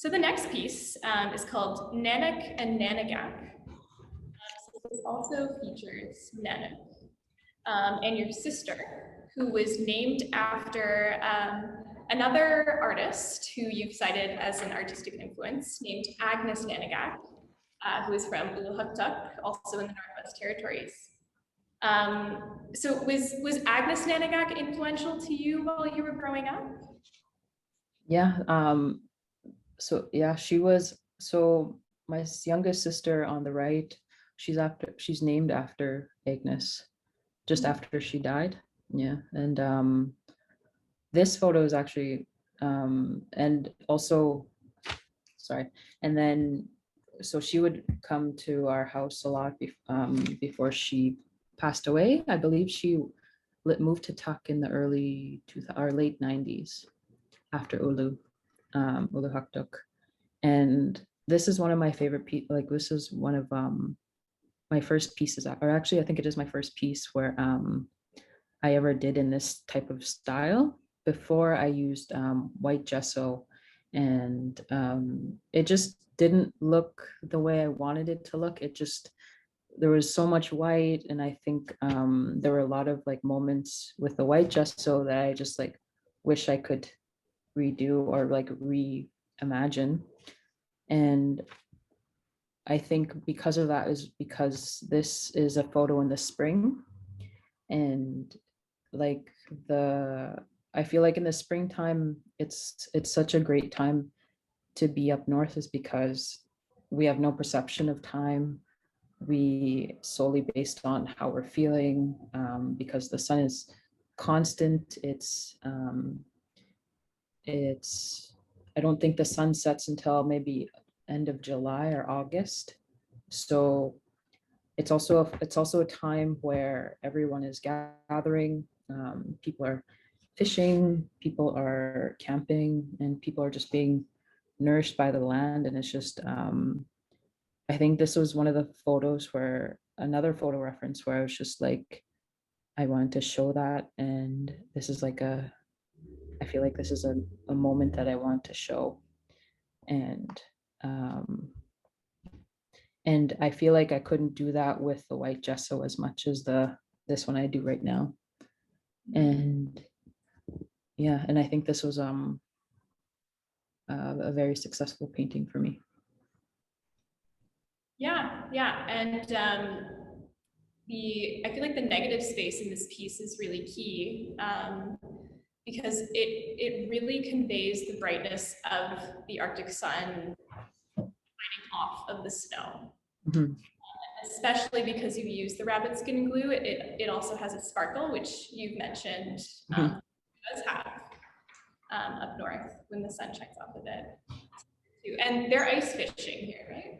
So the next piece is called Nanuk and Nanogak. So this also features Nanuk and your sister, who was named after another artist who you've cited as an artistic influence, named Agnes Nanogak, who is from Akisuktuaq, also in the Northwest Territories. So was Agnes Nanogak influential to you while you were growing up? Yeah. So yeah, she was. So my youngest sister on the right, she's named after Agnes, just after she died. Yeah, and this photo is actually, and also, sorry, and then so she would come to our house a lot before she passed away. I believe she moved to Tuck in the early or late 90s after Uluhaktuk. And this is one of my favorite pieces. Like, this is one of my first pieces, or actually I think it is my first piece where I ever did in this type of style. Before I used white gesso, and it just didn't look the way I wanted it to look. There was so much white, and I think there were a lot of like moments with the white gesso that I just like wish I could redo or like reimagine. And I think because of that is because this is a photo in the spring, and like I feel like in the springtime it's such a great time to be up north, is because we have no perception of time. We solely based on how we're feeling, because the sun is constant. I don't think the sun sets until maybe end of July or August. So it's also a time where everyone is gathering. People are fishing, people are camping, and people are just being nourished by the land. And it's just, I think this was one of the photos where, another photo reference where I was just like, I wanted to show that. And this is like I feel like this is a moment that I want to show. And I feel like I couldn't do that with the white gesso as much as this one I do right now. And yeah, and I think this was a very successful painting for me. Yeah, and I feel like the negative space in this piece is really key, because it really conveys the brightness of the Arctic sun shining off of the snow. Mm-hmm. Especially because you use the rabbit skin glue, it also has a sparkle, which you've mentioned does have up north when the sun shines off of it. And they're ice fishing here, right?